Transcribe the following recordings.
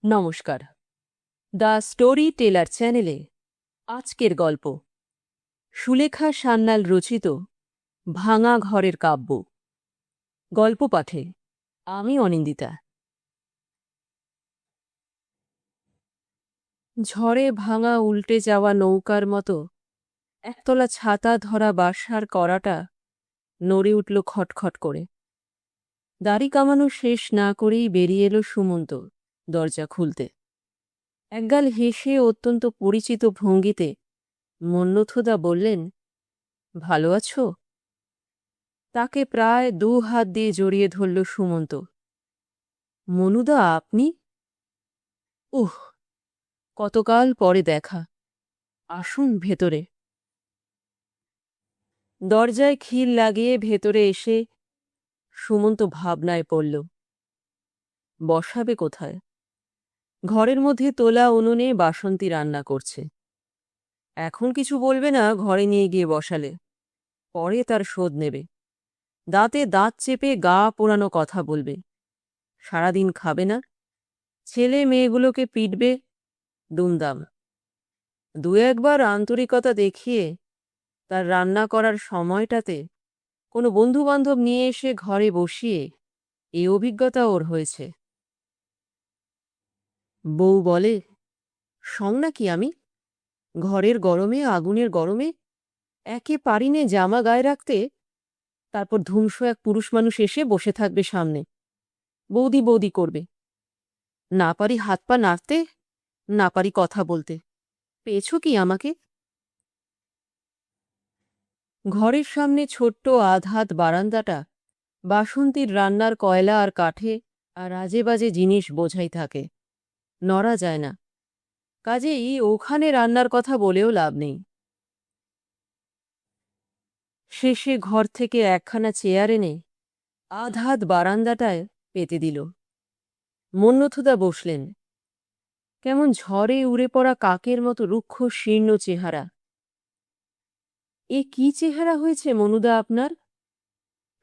নমস্কার। The story teller চ্যানেলে আজকের গল্প সুলেখা সান্যাল রচিত ভাঙা ঘরের কাব্য। গল্প পাঠে আমি অনিন্দিতা। ঝড়ে ভাঙা উল্টে যাওয়া নৌকার মতো একতলা ছাতা ধরা বাসার কড়াটা নড়ে উঠল খটখট করে। দাড়ি কামানো শেষ না করেই বেরিয়ে এলো সুমন্ত দরজা খুলতে। একগাল হেসে অত্যন্ত পরিচিত ভঙ্গিতে মন্নথদা বললেন, ভালো আছো? তাকে প্রায় 2 হাত দিয়ে জড়িয়ে ধরল সুমন্ত। মনুদা, আপনি? উহ, কতকাল পরে দেখা। আসুন ভেতরে। দরজায় খিল লাগিয়ে ভেতরে এসে সুমন্ত ভাবনায় পড়ল। বসাবে কোথায়? ঘরের মধ্যে তোলা উনুনে বাসন্তী রান্না করছে। এখন কিছু বলবে না ঘরে নিয়ে গিয়ে বসালে, পরে তার শোধ নেবে। দাঁতে দাঁত চেপে গা পোড়ানো কথা বলবে। সারাদিন খাবে না, ছেলে মেয়েগুলোকে পিটবে দুমদাম। 2-1 বার আন্তরিকতা দেখিয়ে তার রান্না করার সময়টাতে কোনো বন্ধুবান্ধব নিয়ে এসে ঘরে বসিয়ে এই অভিজ্ঞতা ওর হয়েছে। বউ বলে, সং নাকি আমি? ঘরের গরমে, আগুনের গরমে একে পারিনে জামা গায়ে রাখতে, তারপর ধুমস এক পুরুষ মানুষ এসে বসে থাকবে সামনে, বৌদি বৌদি করবে। না পারি হাত পা নাড়তে, না পারি কথা বলতে। পেয়েছ কি আমাকে? ঘরের সামনে ছোট্ট আধহাত বারান্দাটা বাসন্তীর রান্নার কয়লা আর কাঠে আর আজে বাজে জিনিস বোঝাই থাকে, নড়া যায় না। কাজেই ওখানে রান্নার কথা বলেও লাভ নেই। শেষে ঘর থেকে একখানা চেয়ার এনে আধহাত বারান্দাটায় পেতে দিল। মন্নথদা বসলেন। কেমন ঝড়ে উড়ে পড়া কাকের মতো রুক্ষ শীর্ণ চেহারা। এ কি চেহারা হয়েছে মনুদা আপনার?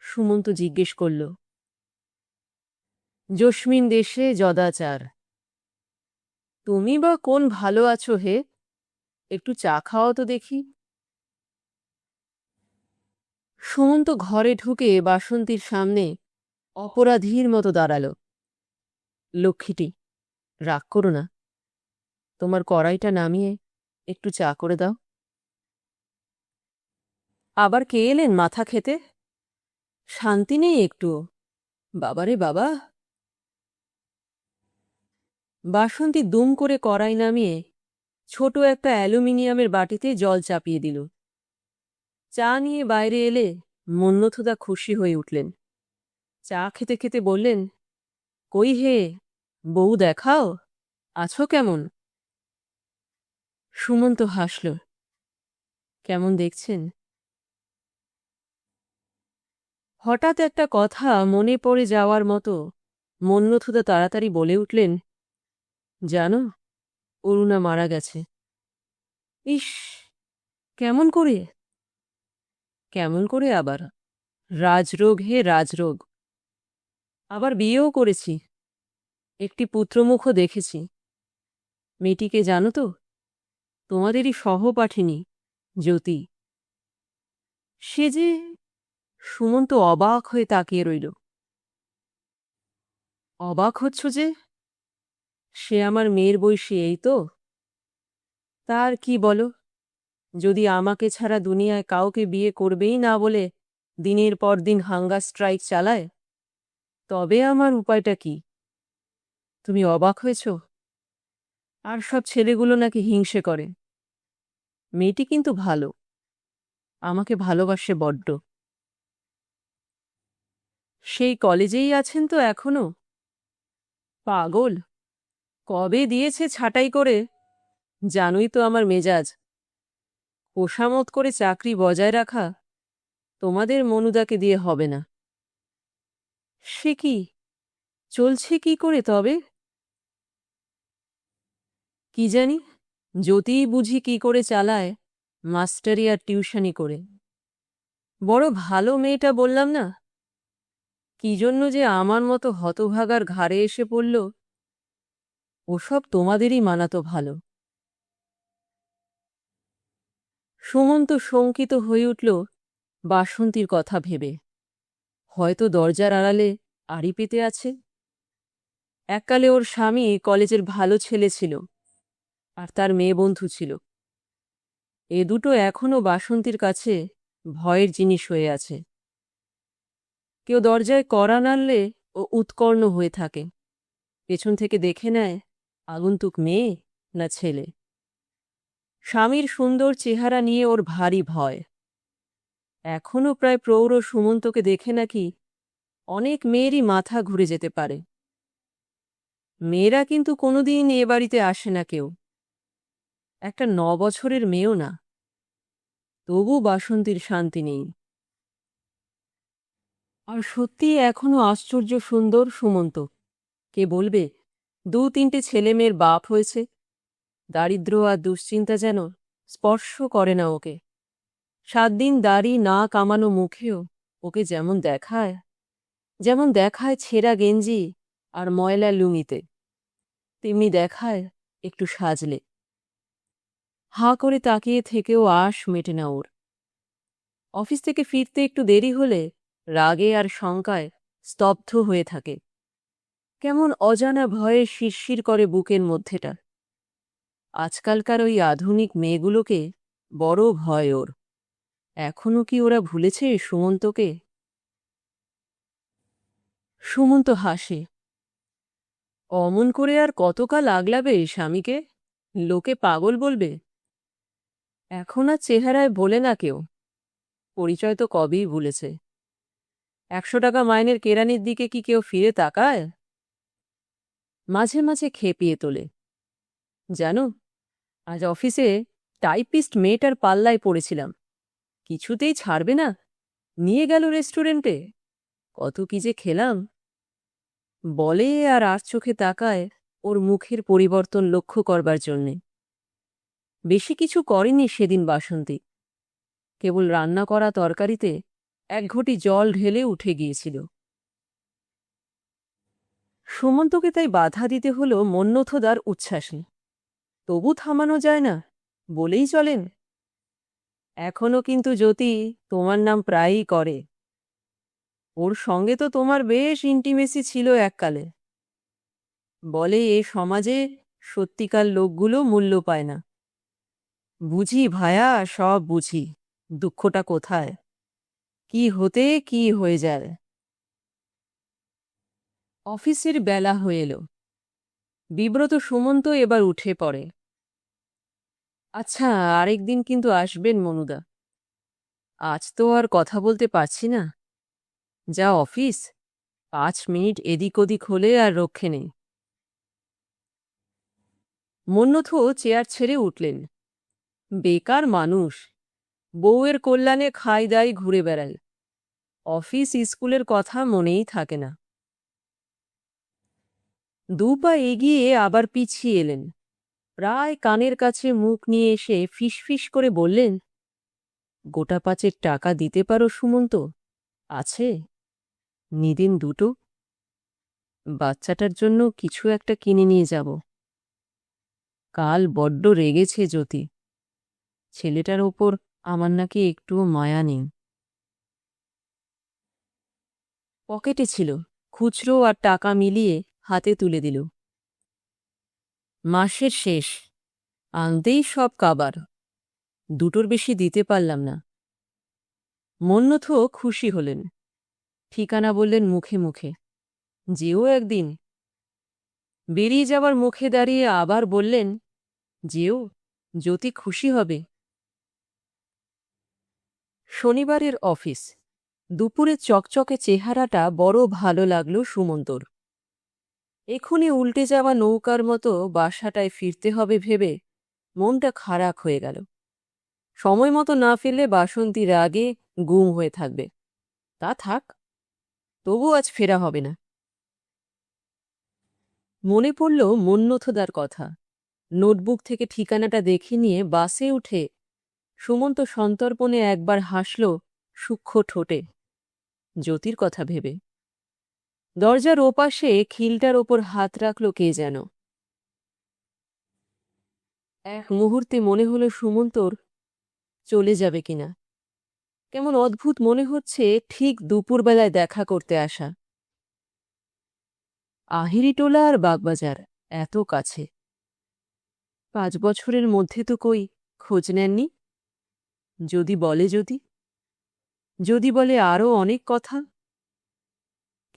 সুমন্ত জিজ্ঞেস করল। জস্মিন দেশে যদাচার। তুমি বা কোন ভালো আছো হে? একটু চা খাওয়া তো দেখি। সুমন্ত ঘরে ঢুকে বাসন্তীর সামনে অপরাধীর মতো দাঁড়াল। লক্ষ্মীটি, রাগ করো না, তোমার কড়াইটা নামিয়ে একটু চা করে দাও। আবার কে এলেন মাথা খেতে? শান্তি নেই একটুও। বাবারে বাবা। বাসন্তী দুম করে কড়াই নামিয়ে ছোট একটা অ্যালুমিনিয়ামের বাটিতে জল চাপিয়ে দিল। চা নিয়ে বাইরে এলে মন্নথদা খুশি হয়ে উঠলেন। চা খেতে খেতে বললেন, কই হে, বউ দেখাও, আছো কেমন? সুমন্ত হাসল। কেমন দেখছেন? হঠাৎ একটা কথা মনে পড়ে যাওয়ার মতো মন্নথদা তাড়াতাড়ি বলে উঠলেন, জানো, অরুণা মারা গেছে। ইস, কেমন করে? কেমন করে আবার? রাজরোগ হে, রাজরোগ। আবার বিয়েও করেছি, একটি পুত্রমুখও দেখেছি। মেয়েটিকে জানো তো? তোমাদেরই সহপাঠিনী জ্যোতি। সে যে। সুমন্ত অবাক হয়ে তাকিয়ে রইল। অবাক হচ্ছ যে? সে আমার মেয়ের বয়সী, এই তো। তার কি বলো, যদি আমাকে ছাড়া দুনিয়ায় কাউকে বিয়ে করবেই না বলে দিনের পর দিন হাঙ্গার স্ট্রাইক চালায়, তবে আমার উপায়টা কি? তুমি অবাক হয়েছ? আর সব ছেলেগুলো নাকি হিংসে করে। মেয়েটি কিন্তু ভালো, আমাকে ভালোবাসে বড্ড। সেই কলেজেই আছেন তো এখনো? পাগল, কবে দিয়েছে ছাঁটাই করে। জানোই তো আমার মেজাজ। ওসামত করে চাকরি বজায় রাখা তোমাদের মনুদাকে দিয়ে হবে না। সে কি, চলছে কি করে তবে? কি জানি, জ্যোতিই বুঝি কি করে চালায়, মাস্টারি আর টিউশনি করে। বড় ভালো মেয়েটা বললাম না? কি জন্য যে আমার মতো হতভাগার ঘাড়ে এসে পড়ল, ওসব তোমাদেরই মানাতো ভালো। সুমন্ত শঙ্কিত হয়ে উঠল বাসন্তীর কথা ভেবে। হয়তো দরজার আড়ালে আড়ি পেতে আছে। এককালে ওর স্বামী কলেজের ভালো ছেলে ছিল, আর তার মেয়ে বন্ধু ছিল। এ দুটো এখনো বাসন্তীর কাছে ভয়ের জিনিস হয়ে আছে। কেউ দরজায় কড়া নাড়লে ও উৎকর্ণ হয়ে থাকে, পেছন থেকে দেখে নেয় আগন্তুক মেয়ে না ছেলে। স্বামীর সুন্দর চেহারা নিয়ে ওর ভারী ভয়। এখনো প্রায় প্রৌঢ় সুমন্তকে দেখে নাকি অনেক মেয়েরই মাথা ঘুরে যেতে পারে। মেয়েরা কিন্তু কোনোদিন এ বাড়িতে আসে না কেউ, একটা 9 বছরের মেয়েও না। তবু বাসন্তীর শান্তি নেই। আর সত্যি এখনো আশ্চর্য সুন্দর সুমন্ত। কে বলবে 2-3টে ছেলে মেয়ের বাপ হয়েছে। দারিদ্র আর দুশ্চিন্তা যেন স্পর্শ করে না ওকে। 7 দিন দাড়ি না কামানো মুখেও ওকে যেমন দেখায় ছেঁড়া গেঞ্জি আর ময়লা লুঙিতে, তেমনি দেখায় একটু সাজলে। হাঁ করে তাকিয়ে থেকেও আশ মেটে না ওর। অফিস থেকে ফিরতে একটু দেরি হলে রাগে আর শঙ্কায় স্তব্ধ হয়ে থাকে। কেমন অজানা ভয়ে শিরশির করে বুকের মধ্যেটা। আজকালকার ওই আধুনিক মেয়েগুলোকে বড় ভয় ওর। এখনো কি ওরা ভুলেছে সুমন্তকে? সুমন্ত হাসে। অমন করে আর কতকাল আগলাবে স্বামীকে? লোকে পাগল বলবে। এখন আর চেহারায় বলে না কেউ, পরিচয় তো কবেই ভুলেছে। 100 টাকা মাইনের কেরানির দিকে কি কেউ ফিরে তাকায়? মাঝে মাঝে খেপিয়ে তোলে। জানো, আজ অফিসে টাইপিস্ট মেয়েটার পাল্লায় পড়েছিলাম। কিছুতেই ছাড়বে না, নিয়ে গেল রেস্টুরেন্টে। কত কি যে খেলাম। বলে আর চোখে তাকায় ওর মুখের পরিবর্তন লক্ষ্য করবার জন্যে। বেশি কিছু করেনি সেদিন বাসন্তী। কেবল রান্না করা তরকারিতে 1 ঘটি জল ঢেলে উঠে গিয়েছিল। সুমন্তকে তাই বাধা দিতে হলো মন্মথদার উচ্ছ্বাসে। তবু থামানো যায় না, বলেই চলেন। এখনো কিন্তু জ্যোতি তোমার নাম প্রায়ই করে। ওর সঙ্গে তো তোমার বেশ ইন্টিমেসি ছিল এককালে। বলে এ সমাজে সত্যিকার লোকগুলো মূল্য পায় না। বুঝি ভায়া, সব বুঝি। দুঃখটা কোথায়, কি হতে কি হয়ে যায়। অফিসের বেলা হয়ে এলো। বিব্রত সুমন্ত এবার উঠে পড়ে। আচ্ছা, আরেকদিন কিন্তু আসবেন মনুদা। আজ তো আর কথা বলতে পারছি না। যা অফিস, 5 মিনিট এদিক ওদিক হলে আর রক্ষে নেই। মন্মথ চেয়ার ছেড়ে উঠলেন। বেকার মানুষ, বউয়ের কল্যাণে খাই দাই ঘুরে বেড়াল। অফিস স্কুলের কথা মনেই থাকে না। 2 পা এগিয়ে আবার পিছিয়ে এলেন। প্রায় কানের কাছে মুখ নিয়ে এসে ফিসফিস করে বললেন, গোটা 5 টাকা দিতে পারো সুমন্ত? আছে? নিদিন 2টো। বাচ্চাটার জন্য কিছু একটা কিনে নিয়ে যাব। কাল বড্ড রেগেছে জ্যোতি। ছেলেটার ওপর আমার নাকি একটুও মায়া নেই। পকেটে ছিল, খুচরো আর টাকা মিলিয়ে হাতে তুলে দিল। মাসের শেষ, আনতেই সব কাবার। 2টোর বেশি দিতে পারলাম না। মন্মথ খুশি হলেন। ঠিকানা বললেন মুখে মুখে, যেও একদিন। বেরিয়ে যাবার মুখে দাঁড়িয়ে আবার বললেন, যেও, জ্যোতি খুশি হবে। শনিবারের অফিস। দুপুরে চকচকে চেহারাটা বড় ভালো লাগল সুমন্তর। এখুনি উল্টে যাওয়া নৌকার মতো বাসাটায় ফিরতে হবে ভেবে মনটা খারাপ হয়ে গেল। সময় মতো না ফিরলে বাসন্তী রাগে গুম হয়ে থাকবে। তা থাক, তবু আজ ফেরা হবে না। মনে পড়ল মন্মথদার কথা। নোটবুক থেকে ঠিকানাটা দেখে নিয়ে বাসে উঠে সুমন্ত সন্তর্পণে একবার হাসল সূক্ষ্ম ঠোঁটে, জ্যোতির কথা ভেবে। দরজার ওপাশে খিলটার ওপর হাত রাখল কে যেন। এক মুহূর্তে মনে হলো সুমন্তর চলে যাবে কিনা। কেমন অদ্ভুত মনে হচ্ছে, ঠিক দুপুরবেলায় দেখা করতে আসা। আহিরিটোলা আর বাগবাজার এত কাছে, 5 বছরের মধ্যে তো কই খোঁজ নেননি। যদি বলে যদি বলে আরও অনেক কথা,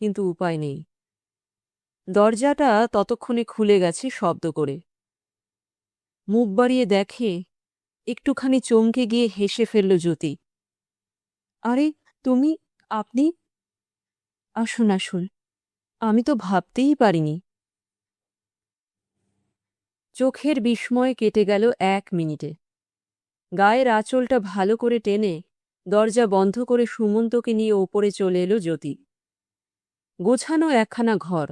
কিন্তু উপায় নেই। দরজাটা ততক্ষণে খুলে গেছে শব্দ করে। মুখ বাড়িয়ে দেখে, একটুখানি চমকে গিয়ে হেসে ফেলল জ্যোতি। আরে তুমি, আপনি? আসুন আসুন, আমি তো ভাবতেই পারিনি। চোখের বিস্ময় কেটে গেল 1 মিনিটে। গায়ের আঁচলটা ভালো করে টেনে দরজা বন্ধ করে সুমন্তকে নিয়ে ওপরে চলে এলো জ্যোতি। গোছানো একখানা ঘর,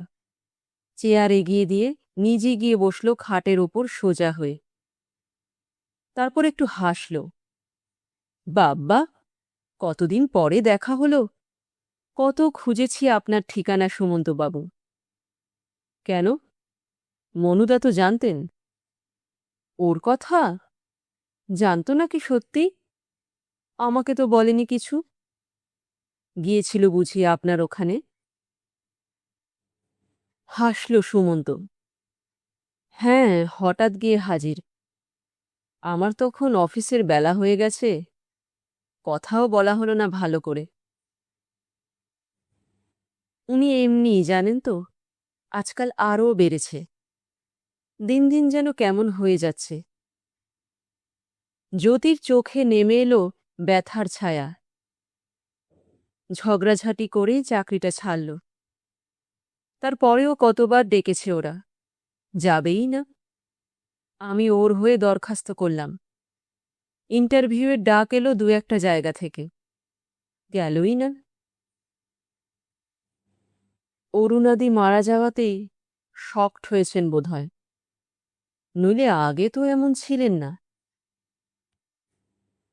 চেয়ার এগিয়ে দিয়ে নিজে গিয়ে বসল খাটের ওপর সোজা হয়ে। তারপর একটু হাসল। বাব্বা, কতদিন পরে দেখা হলো। কত খুঁজেছি আপনার ঠিকানা সুমন্তবাবু। কেন, মনুদা তো জানতেন? ওর কথা জানত নাকি সত্যি? আমাকে তো বলেনি কিছু। গিয়েছিল বুঝি আপনার ওখানে? হাসল সুমন্ত। হ্যাঁ, হঠাৎ গিয়ে হাজির। আমার তখন অফিসের বেলা হয়ে গেছে, কথাও বলা হলো না ভালো করে। উনি এমনি জানেন তো, আজকাল আরও বেড়েছে। দিন দিন যেন কেমন হয়ে যাচ্ছে। জ্যোতির চোখে নেমে এলো ব্যথার ছায়া। ঝগড়াঝাটি করে চাকরিটা ছাড়ল। তারপরেও কতবার ডেকেছে ওরা, যাবেই না। আমি ওর হয়ে দরখাস্ত করলাম। ইন্টারভিউয়ের ডাক এলো 2-1টা জায়গা থেকে, গেলই না। অরুণাদি মারা যাওয়াতেই শকড হয়েছেন বোধহয়, নইলে আগে তো এমন ছিলেন না।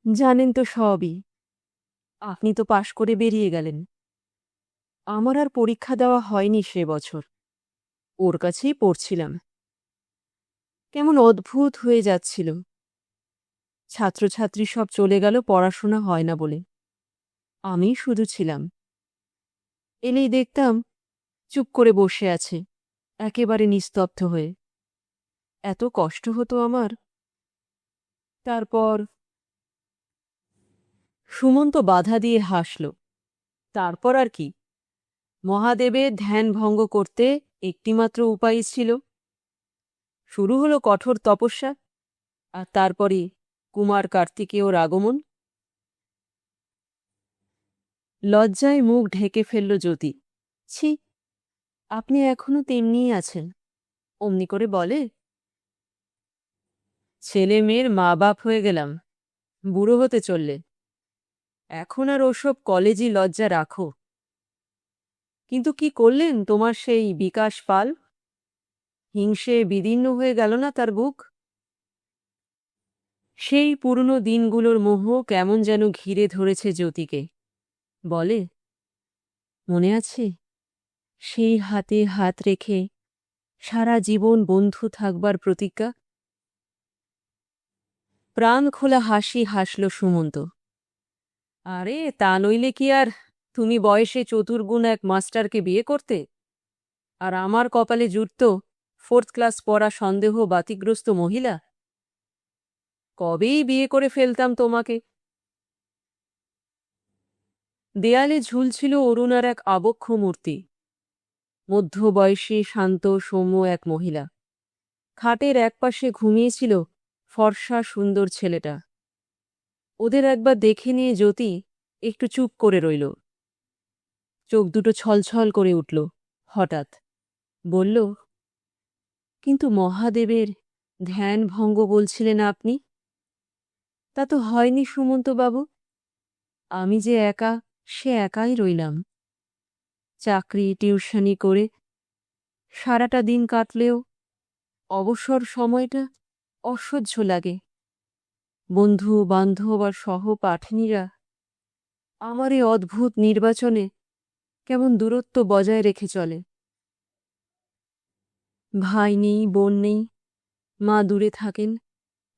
জানেন তো সবই। আপনি তো পাশ করে বেরিয়ে গেলেন। আমার আর পরীক্ষা দেওয়া হয়নি সে বছর। ওর কাছেই পড়ছিলাম। কেমন অদ্ভুত হয়ে যাচ্ছিল। ছাত্রছাত্রী সব চলে গেল পড়াশোনা হয় না বলে। আমি শুধু ছিলাম। এলেই দেখতাম চুপ করে বসে আছে, একেবারে নিস্তব্ধ হয়ে। এত কষ্ট হতো আমার। তারপর সুমন্ত বাধা দিয়ে হাসল। তারপর আর কি, মহাদেবের ধ্যান ভঙ্গ করতে একটিমাত্র উপায় ছিল। শুরু হলো কঠোর তপস্যা, আর তারপরে কুমার কার্তিকেয়র আগমন। লজ্জায় মুখ ঢেকে ফেলল জ্যোতি। ছি, আপনি এখনো তেমনিই আছেন। অমনি করে বলে। ছেলে মেয়ের মা বাপ হয়ে গেলাম, বুড়ো হতে চললে। এখন আর ওসব কলেজি লজ্জা রাখো। কিন্তু কি করলেন তোমার সেই বিকাশ পাল? হিংসে বিদীর্ণ হয়ে গেল না তার বুক? সেই পুরনো দিনগুলোর মোহ কেমন যেন ঘিরে ধরেছে জ্যোতিকে। বলে, মনে আছে সেই হাতে হাত রেখে সারা জীবন বন্ধু থাকবার প্রতিজ্ঞা? প্রাণ খোলা হাসি হাসল সুমন্ত। আরে তা নইলে কি আর তুমি বয়সে চতুর্গুণ এক মাস্টারকে বিয়ে করতে? আর আমার কপালে জুটত 4th ক্লাস পড়া সন্দেহ বাতিগ্রস্ত মহিলা? কবেই বিয়ে করে ফেলতাম তোমাকে। দেয়ালে ঝুলছিল অরুণার এক আবক্ষ মূর্তি। মধ্যবয়সী শান্ত সৌম্য এক মহিলা। খাটের একপাশে ঘুমিয়েছিল ফর্সা সুন্দর ছেলেটা। ওদের একবার দেখে নিয়ে জ্যোতি একটু চুপ করে রইল। চোখ দুটো ছলছল করে উঠল হঠাৎ। বলল, কিন্তু মহাদেবের ধ্যান ভঙ্গ বলছিলেন আপনি? তা তো হয়নি সুমন্তবাবু। আমি যে একা, সে একাই রইলাম। চাকরি টিউশনি করে সারাটা দিন কাটলেও অবসর সময়টা অসহ্য লাগে। বন্ধু বান্ধব আর সহপাঠিনীরা আমার এই অদ্ভুত নির্বাচনে কেমন দূরত্ব বজায় রেখে চলে। ভাই নেই, বোন নেই, মা দূরে থাকেন।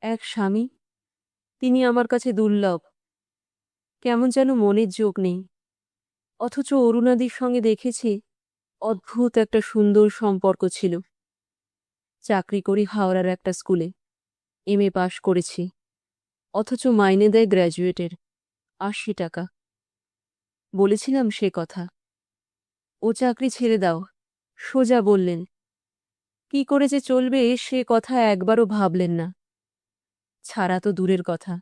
এক স্বামী, তিনি আমার কাছে দুর্লভ। কেমন যেন মনের যোগ নেই, অথচ অরুণাদির সঙ্গে দেখেছি অদ্ভুত একটা সুন্দর সম্পর্ক ছিল। চাকরি করি হাওড়ার একটা স্কুলে, এমএ পাশ করেছি, অথচ মাইনে দেয় গ্র্যাজুয়েটের ৮০ টাকা। বলেছিলাম সে কথা, ও চাকরি ছেড়ে দাও, সোজা বললেন। কি করে যে চলবে সে কথা একবারও ভাবলেন না। ছাড়া তো দূরের কথা,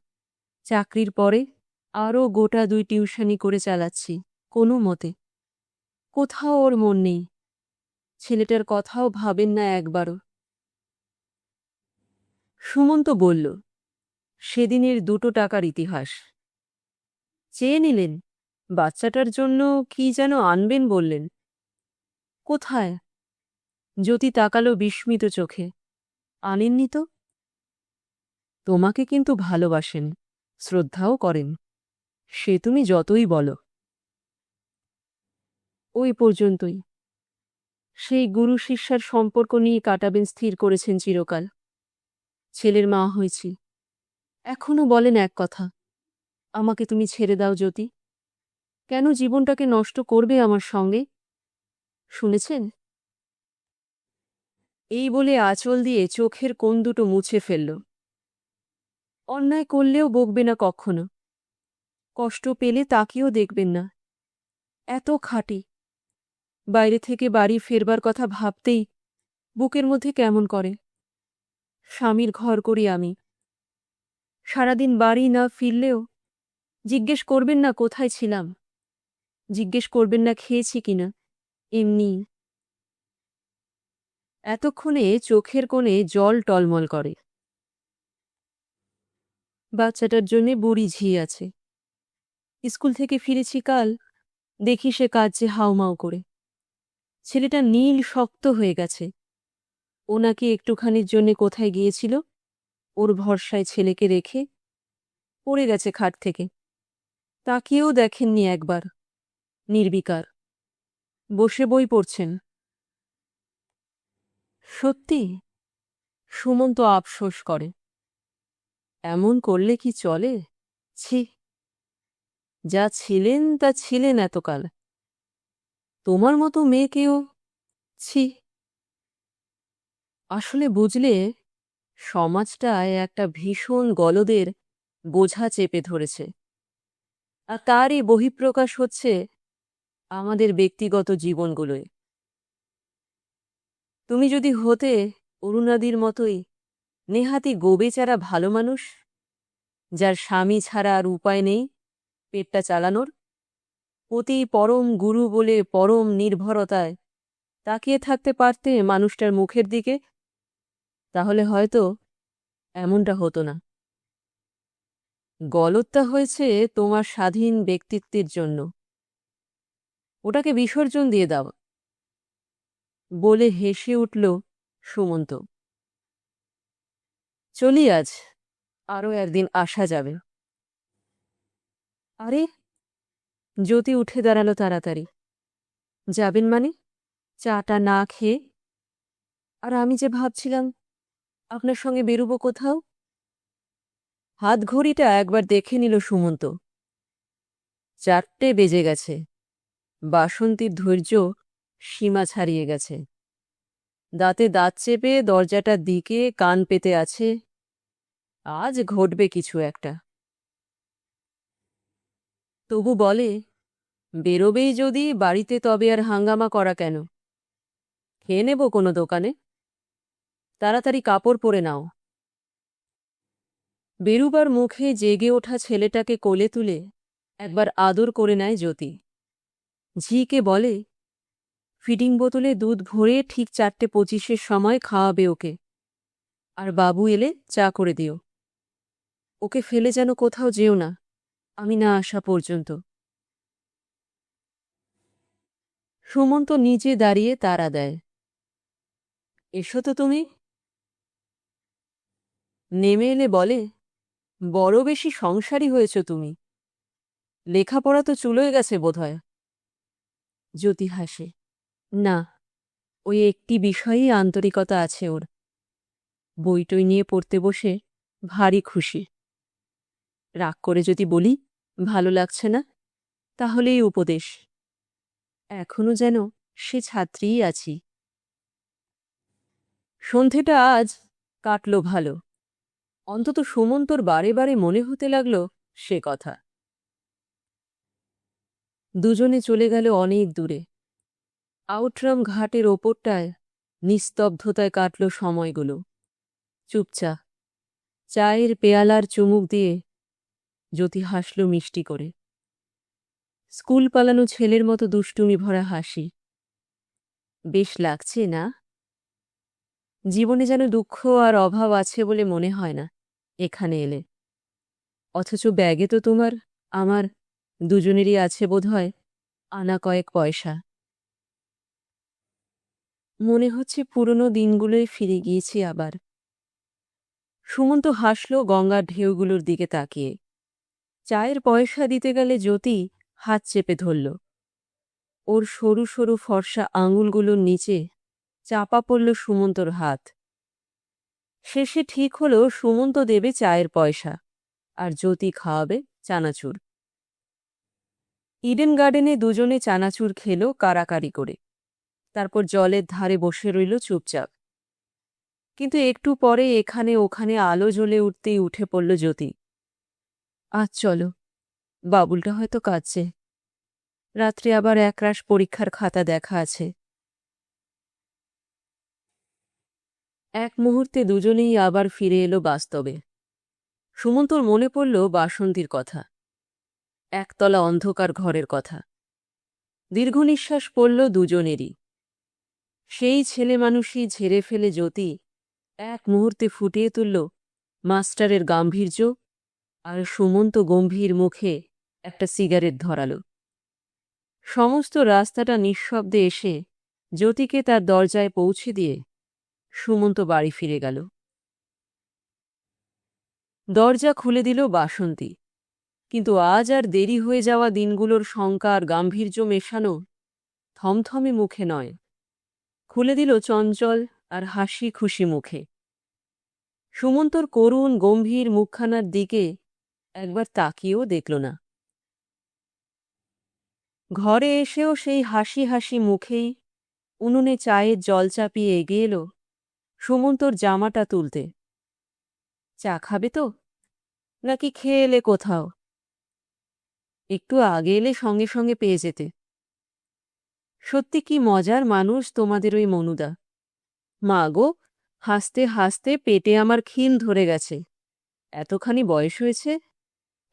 চাকরির পরে আরও গোটা ২ টিউশনি করে চালাচ্ছি কোনো মতে। কোথাও ওর মন নেই, ছেলেটার কথাও ভাবেন না একবারও। সুমন্ত বলল, সেদিনের ২টো টাকার ইতিহাস। চেয়ে নিলেন, বাচ্চাটার জন্য কি যেন আনবেন বললেন। কোথায়? জ্যোতি তাকালো বিস্মিত চোখে। আনেননি তো? তোমাকে কিন্তু ভালোবাসেন, শ্রদ্ধাও করেন, সে তুমি যতই বলো। ওই পর্যন্তই। সেই গুরু শিষ্যার সম্পর্ক নিয়ে কাটাবেন স্থির করেছেন চিরকাল। ছেলের মা হয়েছি, এখনো বলেন এক কথা, আমাকে তুমি ছেড়ে দাও জ্যোতি। কেন জীবনটাকে নষ্ট করবে আমার সঙ্গে? শুনেছেন? এই বলে আঁচল দিয়ে চোখের কোণ দুটো মুছে ফেলল। অন্যায় করলেও বকবে না কখনো, কষ্ট পেলে তাকেও দেখবেন না। এত খাঁটি, বাইরে থেকে বাড়ি ফেরবার কথা ভাবতেই বুকের মধ্যে কেমন করে। স্বামীর ঘর করি আমি, সারাদিন বাড়ি না ফিরলেও জিজ্ঞেস করবেন না কোথায় ছিলাম, জিজ্ঞেস করবেন না খেয়েছি কিনা, এমনি। এতক্ষণে চোখের কোণে জল টলমল করে। বাচ্চাটার জন্যে বুড়ি ঝি আছে। স্কুল থেকে ফিরেছি কাল, দেখি সে কাঁদছে হাউমাউ করে। ছেলেটা নীল শক্ত হয়ে গেছে। ও নাকি একটুখানির জন্যে কোথায় গিয়েছিল, ওর ভরসায় ছেলেকে রেখে পড়ে গেছে খাট থেকে। তাকিয়েও দেখেননি একবার, নির্বিকার বসে বই পড়ছেন। সত্যি? সুমন্ত আফসোস করে। এমন করলে কি চলে? ছি, যা ছিলেন তা ছিলেন এতকাল। তোমার মতো মেয়েকেও, ছি। আসলে বুঝলে, সমাজটায় একটা ভীষণ গলদের বোঝা চেপে ধরেছে, আর তারই বহিঃপ্রকাশ হচ্ছে আমাদের ব্যক্তিগত জীবনগুলোয়। তুমি যদি হতে অরুণাদির মতোই নেহাতি গোবেচারা ভালো মানুষ, যার স্বামী ছাড়া আর উপায় নেই পেটটা চালানোর, পতি পরম গুরু বলে পরম নির্ভরতায় তাকিয়ে থাকতে পারতে মানুষটার মুখের দিকে, তাহলে হয়তো এমনটা হতো না। গলদটা হয়েছে তোমার স্বাধীন ব্যক্তিত্বের জন্য। ওটাকে বিসর্জন দিয়ে দাও, বলে হেসে উঠল সুমন্ত। চলি আজ, আরও একদিন আসা যাবে। আরে, জ্যোতি উঠে দাঁড়ালো তাড়াতাড়ি। যাবেন মানে? চাটা না খেয়ে? আর আমি যে ভাবছিলাম আপনার সঙ্গে বেরুবো কোথাও। হাত ঘড়িটা একবার দেখে নিল সুমন্ত। 4টে বেজে গেছে। বাসন্তীর ধৈর্য সীমা ছাড়িয়ে গেছে। দাঁতে দাঁত চেপে দরজাটার দিকে কান পেতে আছে, আজ ঘটবে কিছু একটা। তবু বলে, বেরোবেই যদি বাড়িতে তবে আর হাঙ্গামা করা কেন? খেয়ে নেব কোনো দোকানে। তাড়াতাড়ি কাপড় পরে নাও। বেরুবার মুখে জেগে ওঠা ছেলেটাকে কোলে তুলে একবার আদর করে নেয় জ্যোতি। ঝিকে বলে, ফিডিং বোতলে দুধ ভরে ঠিক 4:25 সময় খাওয়াবে ওকে, আর বাবু এলে চা করে দিও। ওকে ফেলে যেন কোথাও যেও না, আমি না আসা পর্যন্ত। সুমন্ত নিচে দাঁড়িয়ে তাড়া দেয়, এসো তো তুমি। নেমে এলে বলে, বড় বেশি সংসারী হয়েছ তুমি, লেখাপড়া তো চুলোয় গেছে বোধহয়। জ্যোতি হাসে, না, ওই একটি বিষয়েই আন্তরিকতা আছে ওর। বইটই নিয়ে পড়তে বসে ভারী খুশি। রাগ করে যদি বলি ভালো লাগছে না, তাহলেই উপদেশ। এখনো যেন সে ছাত্রীই আছি। সন্ধেটা আজ কাটল ভালো। অন্তত সুমন্তর বারে বারে মনে হতে লাগল সে কথা। দুজনে চলে গেল অনেক দূরে। আউটরাম ঘাটের ওপরটায় নিস্তব্ধতায় কাটল সময়গুলো। চুপচাপ চায়ের পেয়ালার চুমুক দিয়ে জ্যোতি হাসল মিষ্টি করে। স্কুল পালানো ছেলের মতো দুষ্টুমি ভরা হাসি। বেশ লাগছে না? জীবনে যেন দুঃখ আর অভাব আছে বলে মনে হয় না এখানে এলে। অথচ ব্যাগে তো তোমার আমার দুজনেরই আছে বোধহয় আনা কয়েক পয়সা। মনে হচ্ছে পুরনো দিনগুলোয় ফিরে গিয়েছি আবার। সুমন্ত হাসল গঙ্গার ঢেউগুলোর দিকে তাকিয়ে। চায়ের পয়সা দিতে গেলে জ্যোতি হাত চেপে ধরল। ওর সরু সরু ফর্সা আঙুলগুলোর নিচে চাপা পড়ল সুমন্তর হাত। শেষে ঠিক হলো সুমন্ত দেবে চায়ের পয়সা, আর জ্যোতি খাওয়াবে চানাচুর। ইডেন গার্ডেনে দুজনে চানাচুর খেল কারাকারি করে। তারপর জলের ধারে বসে রইল চুপচাপ। কিন্তু একটু পরে এখানে ওখানে আলো জ্বলে উঠতেই উঠে পড়ল জ্যোতি। আজ চলো, বাবুলটা হয়তো কাঁদছে। রাত্রে আবার একরাশ পরীক্ষার খাতা দেখা আছে। এক মুহূর্তে দুজনেই আবার ফিরে এলো বাস্তবে। সুমন্তর মনে পড়ল বাসন্তীর কথা, একতলা অন্ধকার ঘরের কথা। দীর্ঘ নিঃশ্বাস পড়ল দুজনেরই। সেই ছেলে মানুষই ঝেড়ে ফেলে জ্যোতি এক মুহূর্তে ফুটিয়ে তুলল মাস্টারের গাম্ভীর্য, আর সুমন্ত গম্ভীর মুখে একটা সিগারেট ধরাল। সমস্ত রাস্তাটা নিঃশব্দে এসে জ্যোতিকে তার দরজায় পৌঁছে দিয়ে সুমন্ত বাড়ি ফিরে গেল। দরজা খুলে দিল বাসন্তী। কিন্তু আজ আর দেরি হয়ে যাওয়া দিনগুলোর শঙ্কা আর গাম্ভীর্য মেশানো থমথমে মুখে নয়, খুলে দিল চঞ্চল আর হাসি খুশি মুখে। সুমন্তর করুণ গম্ভীর মুখখানার দিকে একবার তাকিয়েও দেখল না। ঘরে এসেও সেই হাসি হাসি মুখেই উনুনে চায়ের জল চাপিয়ে এগিয়ে এলো সুমন্তর জামাটা তুলতে। চা খাবে তো, নাকি খেয়ে এলে কোথাও? একটু আগে এলে সঙ্গে সঙ্গে পেয়ে যেতে। সত্যি কি মজার মানুষ তোমাদের ওই মনুদা। মা গো, হাসতে হাসতে পেটে আমার খিল ধরে গেছে। এতখানি বয়স হয়েছে,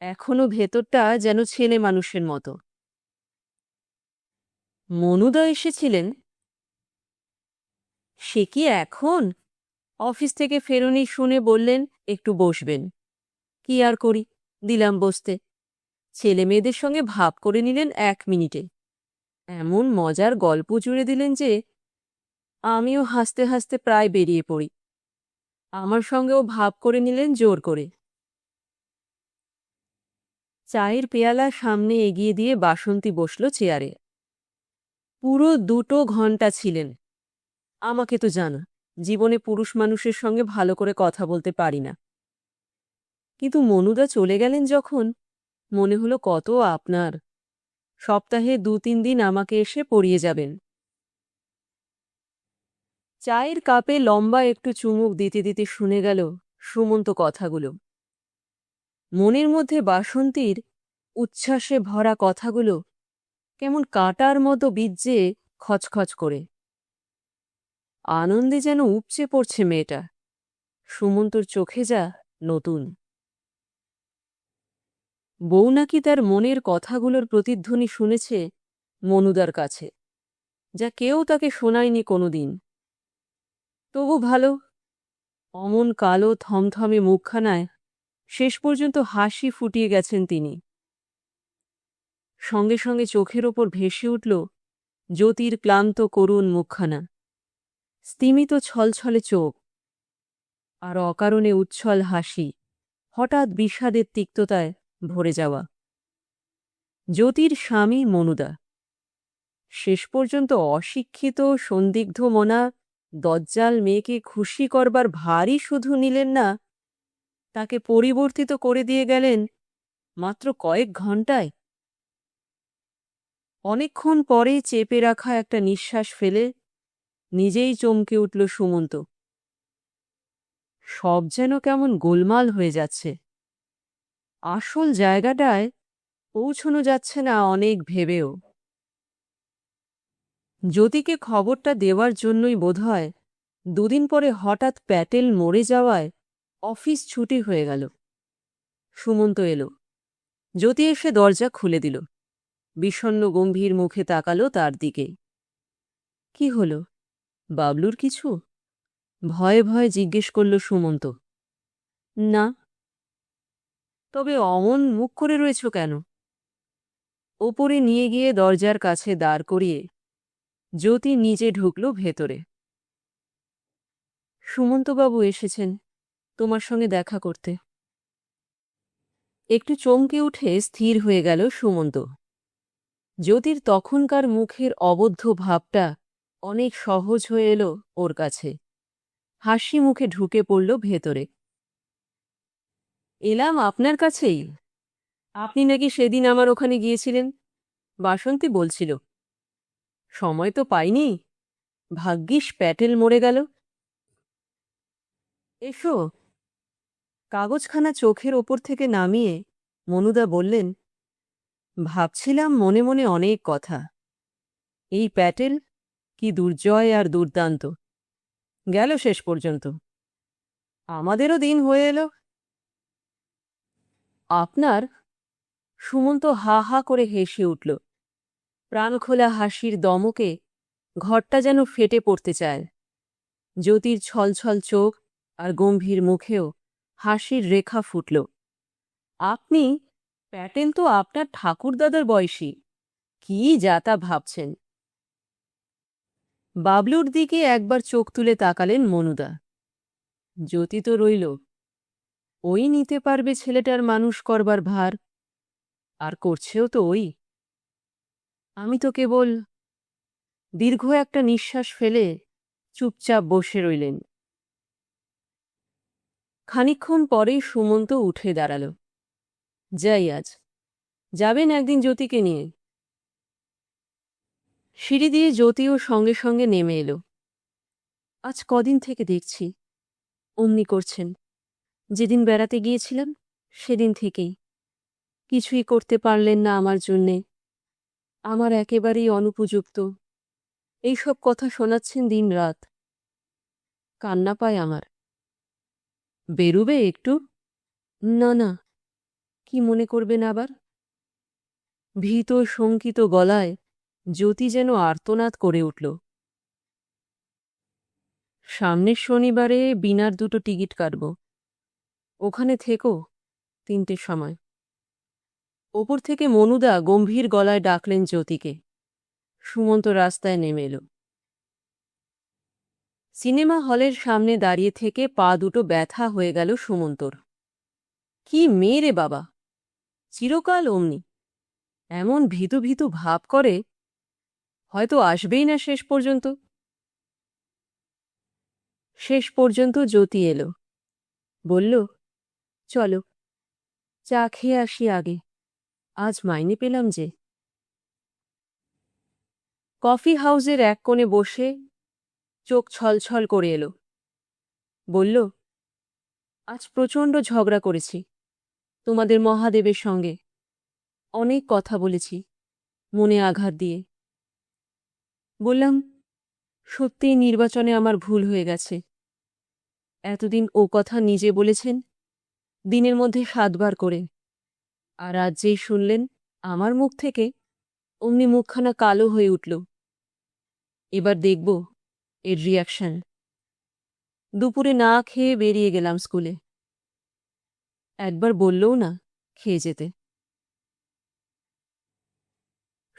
এখনো ভেতরটা যেন ছেলে মানুষের মতো। মনুদা এসেছিলেন? সে কি এখন? অফিস থেকে ফেরুনি শুনে বললেন একটু বসবেন। কি আর করি, দিলাম বসতে। ছেলে মেয়েদের সঙ্গে ভাব করে নিলেন 1 মিনিটে। এমন মজার গল্প জুড়ে দিলেন যে আমিও হাসতে হাসতে প্রায় বেরিয়ে পড়ি। আমার সঙ্গেও ভাব করে নিলেন জোর করে। চায়ের পেয়ালা সামনে এগিয়ে দিয়ে বাসন্তী বসল চেয়ারে। পুরো 2 ঘন্টা ছিলেন। আমাকে তো জানা, জীবনে পুরুষ মানুষের সঙ্গে ভালো করে কথা বলতে পারি না। কিন্তু মনুদা চলে গেলেন যখন, মনে হলো কত আপনার। সপ্তাহে 2-3 দিন আমাকে এসে পড়িয়ে যাবেন। চায়ের কাপে লম্বা একটু চুমুক দিতে দিতে শুনে গেল সুমন্ত কথাগুলো। মনের মধ্যে বাসন্তীর উচ্ছ্বাসে ভরা কথাগুলো কেমন কাঁটার মতো বিজ্জে খচখচ করে। আনন্দে যেন উপচে পড়ছে মেয়েটা। সুমন্তর চোখে যা নতুন। বউ নাকি তার মনের কথাগুলোর প্রতিধ্বনি শুনেছে মনুদার কাছে, যা কেউ তাকে শোনায়নি কোনোদিন। তবু ভালো, অমন কালো থমথমে মুখখানায় শেষ পর্যন্ত হাসি ফুটিয়ে গেছেন তিনি। সঙ্গে সঙ্গে চোখের ওপর ভেসে উঠল জ্যোতির ক্লান্ত করুণ মুখখানা, স্তিমিত ছলছলে চোখ, আর অকারণে উচ্ছল হাসি, হঠাৎ বিষাদের তিক্ততায় ভরে যাওয়া। জ্যোতির স্বামী মনুদা শেষ পর্যন্ত অশিক্ষিত সন্দিগ্ধ মনা দজ্জাল মেয়েকে খুশি করবার ভারই শুধু নিলেন না, তাকে পরিবর্তিত করে দিয়ে গেলেন মাত্র কয়েক ঘণ্টায়। অনেকক্ষণ পরে চেপে রাখা একটা নিঃশ্বাস ফেলে নিজেই চমকে উঠল সুমন্ত। সব যেন কেমন গোলমাল হয়ে যাচ্ছে। আসল জায়গাটায় পৌঁছানো যাচ্ছে না অনেক ভেবেও। জ্যোতিকে খবরটা দেওয়ার জন্যই বোধহয় দুদিন পরে হঠাৎ প্যাটেল মরে যাওয়ায় অফিস ছুটি হয়ে গেল। সুমন্ত এলো। জ্যোতি এসে দরজা খুলে দিল। বিষণ্ণ গম্ভীর মুখে তাকালো তার দিকে। কি হলো, বাবলুর কিছু? ভয়ে ভয়ে জিজ্ঞেস করল সুমন্ত। না। তবে অমন মুখ করে রয়েছ কেন? ওপরে নিয়ে গিয়ে দরজার কাছে দাঁড় করিয়ে জ্যোতি নিজে ঢুকল ভেতরে। সুমন্তবাবু এসেছেন তোমার সঙ্গে দেখা করতে। একটু চমকে উঠে স্থির হয়ে গেল সুমন্ত। জ্যোতির তখনকার মুখের অবদ্ধ ভাবটা অনেক সহজ হয়ে এলো ওর কাছে। হাসি মুখে ঢুকে পড়ল ভেতরে। এলাম আপনার কাছেই। আপনি নাকি সেদিন আমার ওখানে গিয়েছিলেন, বাসন্তী বলছিল। সময় তো পাইনি, ভাগ্যিস প্যাটেল মরে গেল। এসো। কাগজখানা চোখের ওপর থেকে নামিয়ে মনুদা বললেন, ভাবছিলাম মনে মনে অনেক কথা। এই প্যাটেল কি দুর্জয় আর দুর্দান্ত, গেল শেষ পর্যন্ত। আমাদেরও দিন হয়ে এলো। আপনার? সুমন্ত হা হা করে হেসে উঠল। প্রাণখোলা হাসির দমকে ঘরটা যেন ফেটে পড়তে চায়। জ্যোতির ছলছল চোখ আর গম্ভীর মুখেও হাসির রেখা ফুটল। আপনি? প্যাটেল তো আপনার ঠাকুরদাদার বয়সী। কি যা তা ভাবছেন। বাবলুর দিকে একবার চোখ তুলে তাকালেন মনুদা। জ্যোতি তো রইল, ওই নিতে পারবে ছেলেটার মানুষ করবার ভার, আর করছেও তো ওই। আমি তো কেবল। দীর্ঘ একটা নিঃশ্বাস ফেলে চুপচাপ বসে রইলেন। খানিকক্ষণ পরেই সুমন্ত উঠে দাঁড়াল। যাই আজ। যাবেন একদিন জ্যোতিকে নিয়ে? সিঁড়ি দিয়ে জ্যোতিও সঙ্গে সঙ্গে নেমে এলো। আজ কদিন থেকে দেখছি অমনি করছেন। যেদিন বেড়াতে গিয়েছিলাম সেদিন থেকেই। কিছুই করতে পারলেন না আমার জন্যে, আমার একেবারেই অনুপযুক্ত, এইসব কথা শোনাচ্ছেন দিন রাত। কান্না পায় আমার। বেরুবে একটু? না না, কি মনে করবেন আবার? ভীত শঙ্কিত গলায় জ্যোতি যেন আর্তনাদ করে উঠল। সামনের শনিবারে বিনার 2টো টিকিট কাটব। ওখানে থেকো 3টের সময়। ওপর থেকে মনুদা গম্ভীর গলায় ডাকলেন জ্যোতিকে। সুমন্ত রাস্তায় নেমে এলো। সিনেমা হলের সামনে দাঁড়িয়ে থেকে পা দুটো ব্যথা হয়ে গেল সুমন্তর। কি মেয়ে রে বাবা, চিরকাল অমনি। এমন ভীতু ভীতু ভাব করে, হয়তো আসবেই না শেষ পর্যন্ত। শেষ পর্যন্ত জ্যোতি এলো। বলল, চলো চা খেয়ে আসি আগে, আজ মাইনে পেলাম যে। কফি হাউসের এক কোণে বসে চোখ ছলছল করে এলো। বলল, আজ প্রচণ্ড ঝগড়া করেছি তোমাদের মহাদেবের সঙ্গে। অনেক কথা বলেছি, মনে আঘাত দিয়ে। বললাম, সত্যিই নির্বাচনে আমার ভুল হয়ে গেছে। এতদিন ও কথা নিজে বলেছেন, দিনের মধ্যে 7বার করে, আর আজ যেই শুনলেন আমার মুখ থেকে, অমনি মুখখানা কালো হয়ে উঠল। এবার দেখব এর রিয়াকশন। দুপুরে না খেয়ে বেরিয়ে গেলাম স্কুলে। একবার বললও না খেয়ে যেতে।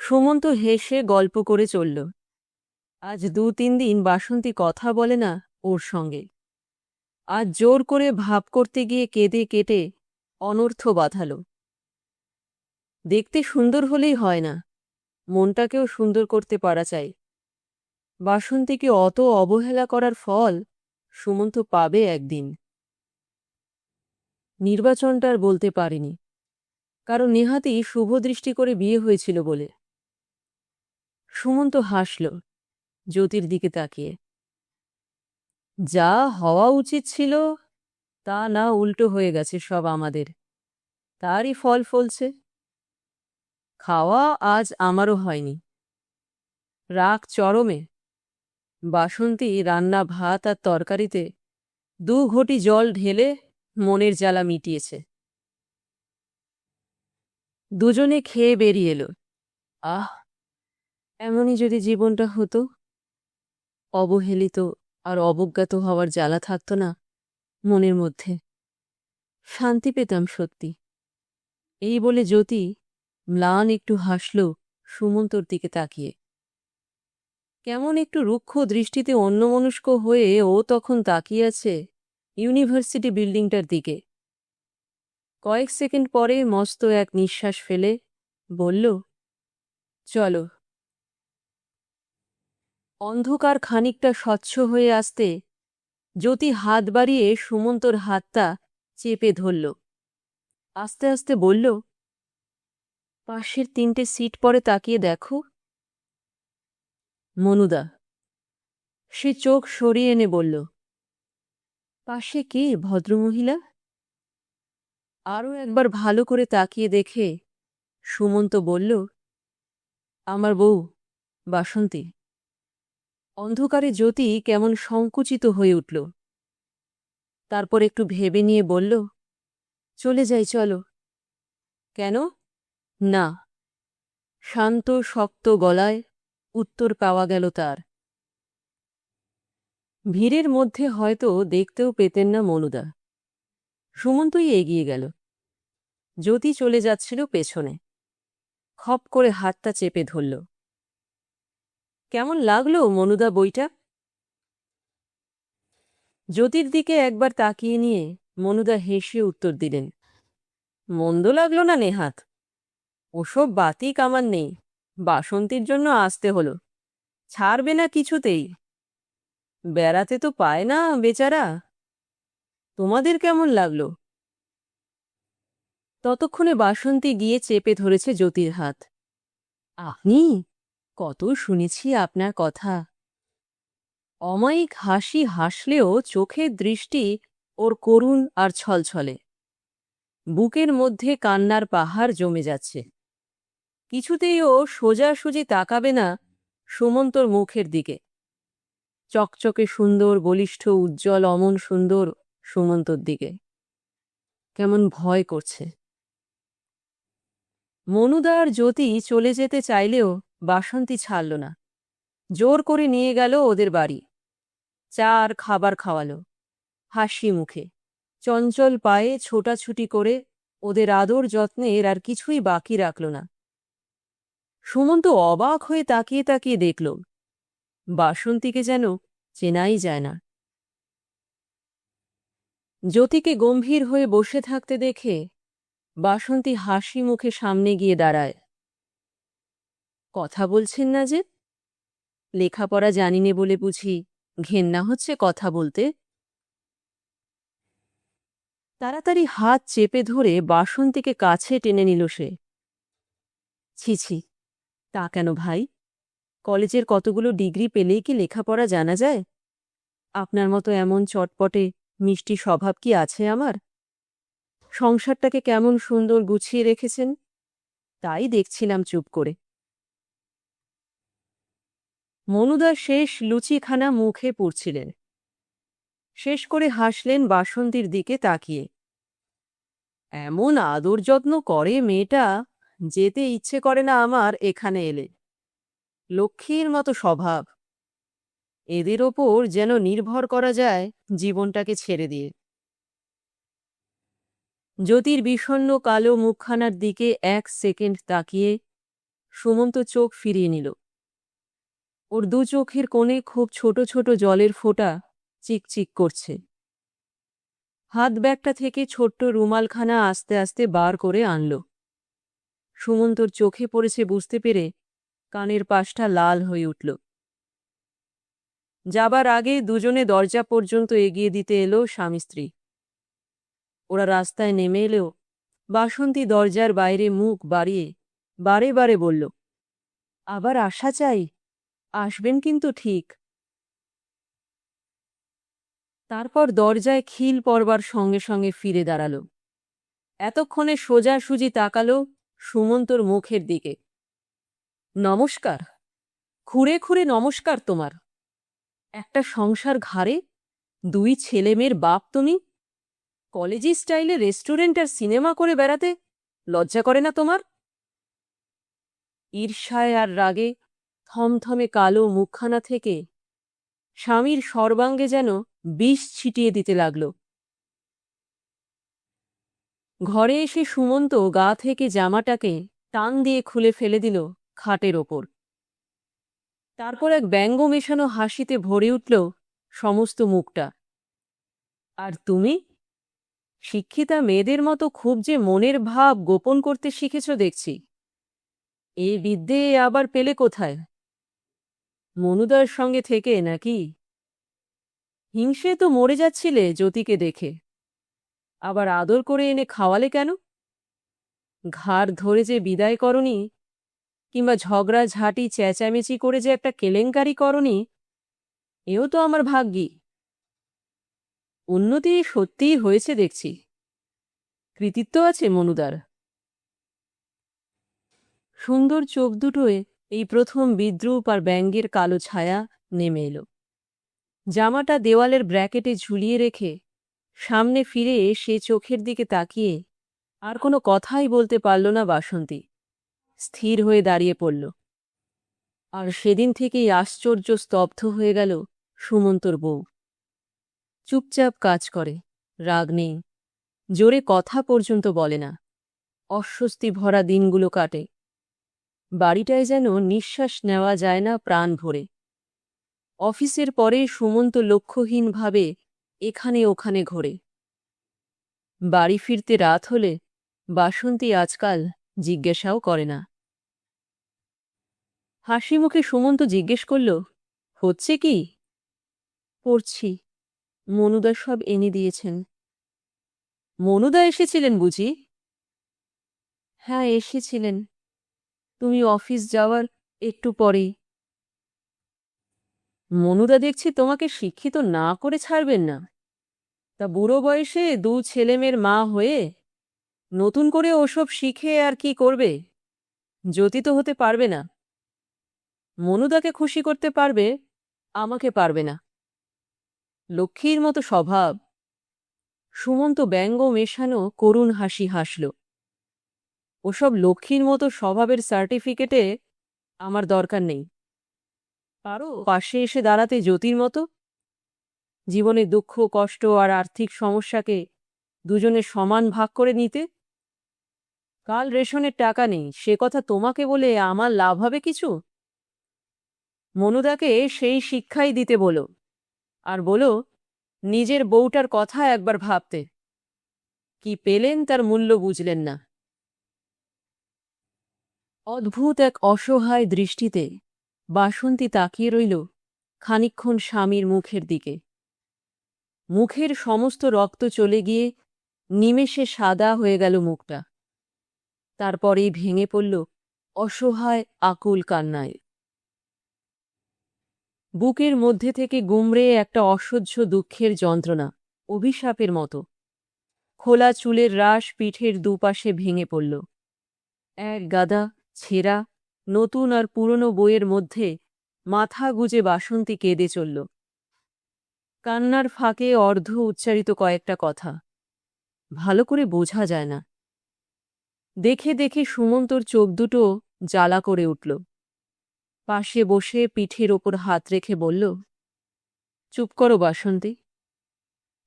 সুমন্ত হেসে গল্প করে চলল। আজ 2-3 দিন বাসন্তী কথা বলে না ওর সঙ্গে। আজ জোর করে ভাব করতে গিয়ে কেঁদে কেটে অনর্থ বাঁধাল। দেখতে সুন্দর হলেই হয় না, মনটাকেও সুন্দর করতে পারা চাই। বাসন্তীকে অত অবহেলা করার ফল সুমন্ত পাবে একদিন। নির্বাচনটা আর বলতে পারিনি, কারণ নেহাতই শুভদৃষ্টি করে বিয়ে হয়েছিল বলে। সুমন্ত হাসল জ্যোতির দিকে তাকিয়ে। যা হওয়া উচিত ছিল তা না উল্টো হয়ে গেছে সব আমাদের, তারই ফল ফলছে। খাওয়া আজ আমারও হয়নি, রাগ চরমে। বাসন্তী রান্না ভাত আর তরকারিতে 2 ঘটি জল ঢেলে মনের জ্বালা মিটিয়েছে। দুজনে খেয়ে বেরিয়ে এলো। আহ, এমনই যদি জীবনটা হতো, অবহেলিত আর অবজ্ঞাত হওয়ার জ্বালা থাকত না মনের মধ্যে, শান্তি পেতাম সত্যি। এই বলে জ্যোতি ম্লান একটু হাসল সুমন্তর দিকে তাকিয়ে। কেমন একটু রুক্ষ দৃষ্টিতে অন্যমনস্ক হয়ে ও তখন তাকিয়ে আছে ইউনিভার্সিটি বিল্ডিংটার দিকে। কয়েক সেকেন্ড পরে মস্ত এক নিঃশ্বাস ফেলে বলল, চলো। অন্ধকার খানিকটা স্বচ্ছ হয়ে আসতে জ্যোতি হাত বাড়িয়ে সুমন্তর হাতটা চেপে ধরল। আস্তে আস্তে বলল, পাশের 3টে সিট পরে তাকিয়ে দেখো। মনুদা। সে চোখ সরিয়ে এনে বলল, পাশে কে ভদ্রমহিলা? আরও একবার ভালো করে তাকিয়ে দেখে সুমন্ত বলল, আমার বউ বাসন্তী। অন্ধকারে জ্যোতি কেমন সংকুচিত হয়ে উঠল। তারপর একটু ভেবে নিয়ে বলল, চলে যাই চলো। কেন? না। শান্ত শক্ত গলায় উত্তর পাওয়া গেল তার। ভিড়ের মধ্যে হয়তো দেখতেও পেতেন না মনুদা। সুমন্তই এগিয়ে গেল। জ্যোতি চলে যাচ্ছিল পেছনে। খপ করে হাতটা চেপে ধরল। কেমন লাগলো মনুদা বইটা? জ্যোতির দিকে একবার তাকিয়ে নিয়ে মনুদা হেসে উত্তর দিলেন, মন্দ লাগলো না নেহাত। ওসব বাতিক আমার নেই, বাসন্তীর জন্য আসতে হলো, ছাড়বে না কিছুতেই। বেড়াতে তো পায় না বেচারা। তোমাদের কেমন লাগলো? ততক্ষণে বাসন্তী গিয়ে চেপে ধরেছে জ্যোতির হাত। আপনি? কত শুনেছি আপনার কথা। অমায়িক হাসি হাসলেও চোখের দৃষ্টি ওর করুণ আর ছলছলে। বুকের মধ্যে কান্নার পাহাড় জমে যাচ্ছে। কিছুতেই ও সোজাসুজি তাকাবে না সুমন্তর মুখের দিকে। চকচকে সুন্দর বলিষ্ঠ উজ্জ্বল অমন সুন্দর সুমন্তর দিকে। কেমন ভয় করছে। মনুদা আর জ্যোতি চলে যেতে চাইলেও বাসন্তী ছাড়ল না। জোর করে নিয়ে গেল ওদের বাড়ি। চা আর খাবার খাওয়ালো হাসি মুখে। চঞ্চল পায়ে ছোটাছুটি করে ওদের আদর যত্নের আর কিছুই বাকি রাখল না। সুমন্ত অবাক হয়ে তাকিয়ে তাকিয়ে দেখল, বাসন্তীকে যেন চেনাই যায় না। জ্যোতিকে গম্ভীর হয়ে বসে থাকতে দেখে বাসন্তী হাসি মুখে সামনে গিয়ে দাঁড়ায়। কথা বলছেন না যে? লেখাপড়া জানি নে বলে বুঝি ঘেন্না হচ্ছে কথা বলতে? তাড়াতাড়ি হাত চেপে ধরে বাসন্তীকে কাছে টেনে নিল সে। ছি ছি, তা কেন ভাই? কলেজের কতগুলো ডিগ্রি পেলেই কি লেখাপড়া জানা যায়? আপনার মতো এমন চটপটে মিষ্টি স্বভাব কি আছে আমার? সংসারটাকে কেমন সুন্দর গুছিয়ে রেখেছেন, তাই দেখছিলাম চুপ করে। মনুদা শেষ লুচিখানা মুখে পুরছিলেন। শেষ করে হাসলেন বাসন্তীর দিকে তাকিয়ে। এমন আদর যত্ন করে মেয়েটা, যেতে ইচ্ছে করে না আমার এখানে এলে। লক্ষ্মীর মতো স্বভাব। এদের ওপর যেন নির্ভর করা যায় জীবনটাকে ছেড়ে দিয়ে। জ্যোতির বিষণ্ণ কালো মুখখানার দিকে 1 সেকেন্ড তাকিয়ে সুমন্ত চোখ ফিরিয়ে নিল। ওর 2 চোখের কোণে খুব ছোট ছোট জলের ফোঁটা চিকচিক করছে। হাত ব্যাগটা থেকে ছোট্ট রুমালখানা আস্তে আস্তে বার করে আনল। সুমন্তর চোখে পড়েছে বুঝতে পেরে কানের পাশটা লাল হয়ে উঠল। যাবার আগে দুজনে দরজা পর্যন্ত এগিয়ে দিতে এলো স্বামী স্ত্রী। ওরা রাস্তায় নেমে এলেও বাসন্তী দরজার বাইরে মুখ বাড়িয়ে বারে বারে বলল, আবার আসা চাই, আসবেন কিন্তু ঠিক। তারপর দরজায় খিল পড়বার সঙ্গে সঙ্গে ফিরে দাঁড়াল। এতক্ষণে সোজাসুজি তাকালো সুমন্তর মুখের দিকে। নমস্কার, খুঁড়ে খুঁড়ে নমস্কার তোমার। একটা সংসার ঘাড়ে, 2 ছেলে মেয়ের বাপ তুমি, কলেজি স্টাইলে রেস্টুরেন্ট আর সিনেমা করে বেড়াতে লজ্জা করে না তোমার? ঈর্ষায় আর রাগে থমথমে কালো মুখখানা থেকে স্বামীর সর্বাঙ্গে যেন বিষ ছিটিয়ে দিতে লাগল। ঘরে এসে সুমন্ত গা থেকে জামাটাকে টান দিয়ে খুলে ফেলে দিল খাটের ওপর। তারপর এক ব্যঙ্গ মেশানো হাসিতে ভরে উঠল সমস্ত মুখটা। আর তুমি শিক্ষিতা মেয়েদের মতো খুব যে মনের ভাব গোপন করতে শিখেছ দেখছি। এ বিদ্যে আবার পেলে কোথায়? মনুদার সঙ্গে থেকে নাকি? হিংসে তো মরে যাচ্ছিলে জ্যোতিকে দেখে, আবার আদর করে এনে খাওয়ালে কেন? ঘাড় ধরে যে বিদায় করনি, কিংবা ঝগড়া ঝাঁটি চেঁচামেচি করে যে একটা কেলেঙ্কারি করনি, এও তো আমার ভাগ্যি। উন্নতি সত্যিই হয়েছে দেখছি, কৃতিত্ব আছে মনুদার। সুন্দর চোখ দুটোয় এই প্রথম বিদ্রূপ আর ব্যঙ্গের কালো ছায়া নেমে এলো। জামাটা দেওয়ালের ব্র্যাকেটে ঝুলিয়ে রেখে সামনে ফিরে সে চোখের দিকে তাকিয়ে আর কোনো কথাই বলতে পারল না বাসন্তী। স্থির হয়ে দাঁড়িয়ে পড়ল। আর সেদিন থেকেই আশ্চর্য স্তব্ধ হয়ে গেল সুমন্তর বউ। চুপচাপ কাজ করে, রাগ নেই, জোরে কথা পর্যন্ত বলে না। অস্বস্তি ভরা দিনগুলো কাটে। বাড়িটায় যেন নিঃশ্বাস নেওয়া যায় না প্রাণ ভরে। অফিসের পরে সুমন্ত লক্ষ্যহীনভাবে এখানে ওখানে ঘোরে। বাড়ি ফিরতে রাত হলে বাসন্তী আজকাল জিজ্ঞাসাও করে না। হাসি মুখে সুমন্ত জিজ্ঞেস করল, হচ্ছে কি? পড়ছি, মনুদা সব এনে দিয়েছেন। মনুদা এসেছিলেন বুঝি? হ্যাঁ, এসেছিলেন, তুমি অফিস যাওয়ার একটু পরেই। মনুদা দেখছি তোমাকে শিক্ষিত না করে ছাড়বেন না। তা বুড়ো বয়সে 2 ছেলেমেয়ের মা হয়ে নতুন করে ওসব শিখে আর কি করবে? জ্যোতি তো হতে পারবে না। মনুদাকে খুশি করতে পারবে, আমাকে পারবে না। লক্ষ্মীর মতো স্বভাব। সুমন্ত ব্যঙ্গ মেশানো করুণ হাসি হাসল। ওসব লক্ষ্মীর মতো স্বভাবের সার্টিফিকেটে আমার দরকার নেই। পারো পাশে এসে দাঁড়াতে জ্যোতির মতো? জীবনের দুঃখ কষ্ট আর আর্থিক সমস্যাকে দুজনে সমান ভাগ করে নিতে? কাল রেশনের টাকা নেই, সে কথা তোমাকে বলে আমার লাভ হবে কিছু? মনুদাকে সেই শিক্ষাই দিতে বলো, আর বলো নিজের বউটার কথা একবার ভাবতে। কি পেলেন তার মূল্য বুঝলেন না। অদ্ভুত এক অসহায় দৃষ্টিতে বাসন্তী তাকিয়ে রইল খানিকক্ষণ স্বামীর মুখের দিকে। মুখের সমস্ত রক্ত চলে গিয়ে নিমেষে সাদা হয়ে গেল মুখটা। তারপরেই ভেঙে পড়ল অসহায় আকুল কান্নায়। বুকের মধ্যে থেকে গুমড়ে একটা অসহ্য দুঃখের যন্ত্রণা, অভিশাপের মতো। খোলা চুলের রাশ পিঠের দুপাশে ভেঙে পড়ল। এক গাদা ছেঁড়া নতুন আর পুরনো বইয়ের মধ্যে মাথা গুজে বাসন্তী কেঁদে চলল। কান্নার ফাঁকে অর্ধ উচ্চারিত কয়েকটা কথা, ভালো করে বোঝা যায় না। দেখে দেখে সুমন্তর চোখ দুটো জ্বালা করে উঠল। পাশে বসে পিঠের ওপর হাত রেখে বলল, চুপ করো বাসন্তী।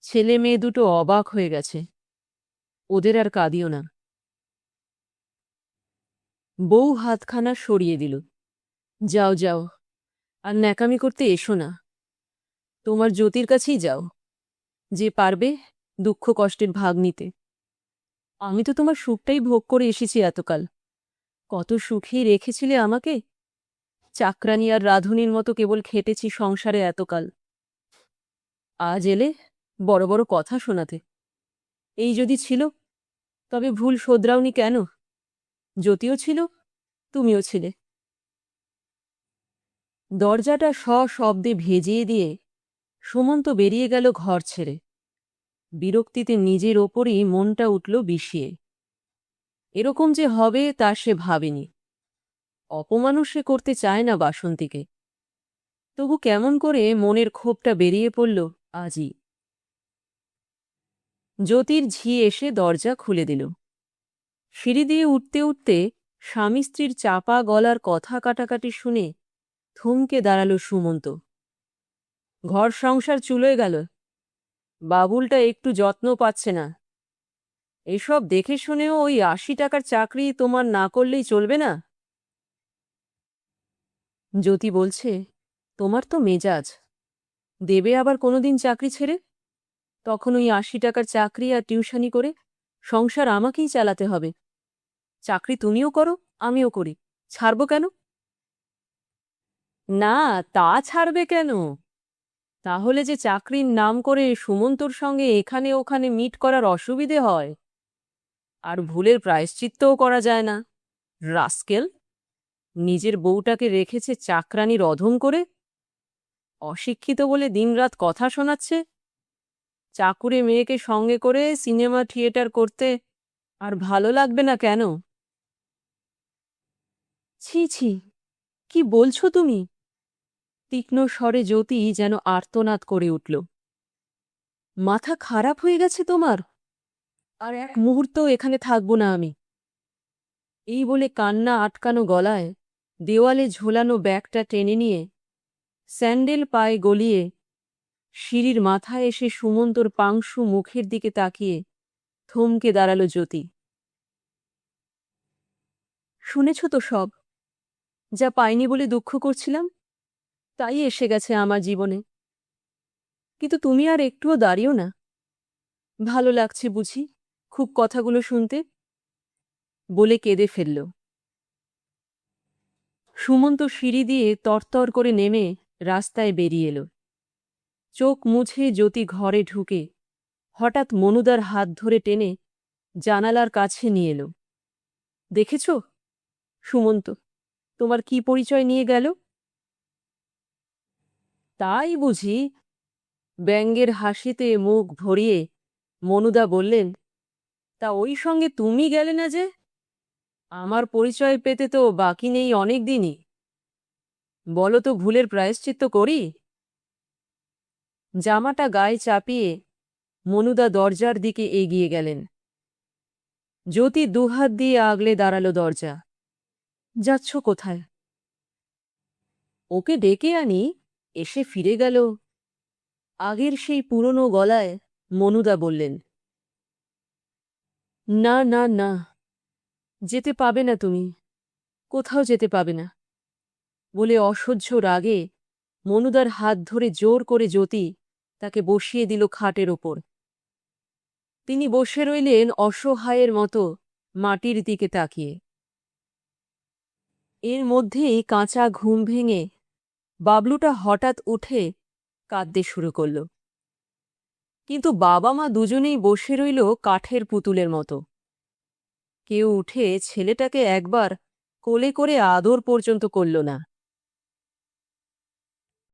ছেলে মেয়ে দুটো অবাক হয়ে গেছে, ওদের আর কাঁদিও না। বউ হাতখানা সরিয়ে দিল। যাও যাও, আর ন্যাকামি করতে এসো না। তোমার জ্যোতির কাছেই যাও, যে পারবে দুঃখ কষ্টের ভাগ নিতে। আমি তো তোমার সুখটাই ভোগ করে এসেছি এতকাল। কত সুখেই রেখেছিলে আমাকে। চাকরানী আর রাধুনির মতো কেবল খেটেছি সংসারে এতকাল। আজ এলে বড় বড় কথা শোনাতে। এই যদি ছিল, তবে ভুল শোধরাওনি কেন? জ্যোতিও ছিল, তুমিও ছিলে। দরজাটা সশব্দে ভেজিয়ে দিয়ে সুমন্ত বেরিয়ে গেল ঘর ছেড়ে। বিরক্তিতে নিজের ওপরই মনটা উঠল বিষিয়ে। এরকম যে হবে তা সে ভাবেনি। অপমানও সে করতে চায় না বাসন্তীকে। তবু কেমন করে মনের ক্ষোভটা বেরিয়ে পড়ল আজই। জ্যোতির ঝি এসে দরজা খুলে দিল। সিঁড়ি দিয়ে উঠতে উঠতে স্বামী স্ত্রীর চাপা গলার কথা কাটাকাটি শুনে থমকে দাঁড়াল সুমন্ত। ঘর সংসার চুলোয় গেল। বাবুলটা একটু যত্ন পাচ্ছে না। এসব দেখে শুনেও ওই ৮০ টাকার চাকরি তোমার না করলেই চলবে না? জ্যোতি বলছে, তোমার তো মেজাজ। দেবে আবার কোনোদিন চাকরি ছেড়ে? তখন ওই ৮০ টাকার চাকরি আর টিউশনি করে সংসার আমাকেই চালাতে হবে। চাকরি তুমিও করো, আমিও করি। ছাড়ব কেন? না, তা ছাড়বে কেন? তাহলে যে চাকরির নাম করে সুমন্তর সঙ্গে এখানে ওখানে মিট করার অসুবিধে হয়। আর ভুলের প্রায়শ্চিত্তও করা যায় না। রাস্কেল! নিজের বউটাকে রেখেছে চাকরানির অধম করে। অশিক্ষিত বলে দিনরাত কথা শোনাচ্ছে। চাকুরে মেয়েকে সঙ্গে করে সিনেমা থিয়েটার করতে আর ভালো লাগবে না কেন? ছি ছি, কি বলছো তুমি? তীক্ষ্ণ স্বরে জ্যোতি যেন আর্তনাদ করে উঠল। মাথা খারাপ হয়ে গেছে তোমার? আর এক মুহূর্তও এখানে থাকব না আমি। এই বলে কান্না আটকানো গলায় দেওয়ালে ঝোলানো ব্যাগটা টেনে নিয়ে স্যান্ডেল পায়ে গলিয়ে সিঁড়ির মাথায় এসে সুমন্তর পাংশু মুখের দিকে তাকিয়ে থমকে দাঁড়াল জ্যোতি। শুনেছ তো সব? যা পাইনি বলে দুঃখ করছিলাম, তাই এসে গেছে আমার জীবনে। কিন্তু তুমি আর একটুও দাঁড়িও না। ভালো লাগছে বুঝি খুব কথাগুলো শুনতে? বলে কেঁদে ফেলল। সুমন্ত সিঁড়ি দিয়ে তরতর করে নেমে রাস্তায় বেরিয়ে এলো। চোখ মুছে জ্যোতি ঘরে ঢুকে হঠাৎ মনুদার হাত ধরে টেনে জানালার কাছে নিয়ে এলো। দেখেছ সুমন্ত তোমার কি পরিচয় নিয়ে গেল? তাই বুঝি? ব্যঙ্গের হাসিতে মুখ ভরিয়ে মনুদা বললেন, তা ওই সঙ্গে তুমি গেলে না যে? আমার পরিচয় পেতে তো বাকি নেই অনেক দিনই। বলো তো ভুলের প্রায়শ্চিত্ত করি? জামাটা গায়ে চাপিয়ে মনুদা দরজার দিকে এগিয়ে গেলেন। জ্যোতি দুহাত দিয়ে আগলে দাঁড়ালো দরজা। যাচ্ছ কোথায়? ওকে ডেকে আনি, এসে ফিরে গেল। আগের সেই পুরনো গলায় মনুদা বললেন, না না না, যেতে পাবে না তুমি, কোথাও যেতে পাবে না। বলে অসহ্য রাগে মনুদার হাত ধরে জোর করে জ্যোতি তাকে বসিয়ে দিল খাটের ওপর। তিনি বসে রইলেন অসহায়ের মতো মাটির দিকে তাকিয়ে। এর মধ্যেই কাঁচা ঘুম ভেঙে বাবলুটা হঠাৎ উঠে কাঁদতে শুরু করল। কিন্তু বাবা মা দুজনেই বসে রইল কাঠের পুতুলের মতো। কেউ উঠে ছেলেটাকে একবার কোলে করে আদর পর্যন্ত করল না।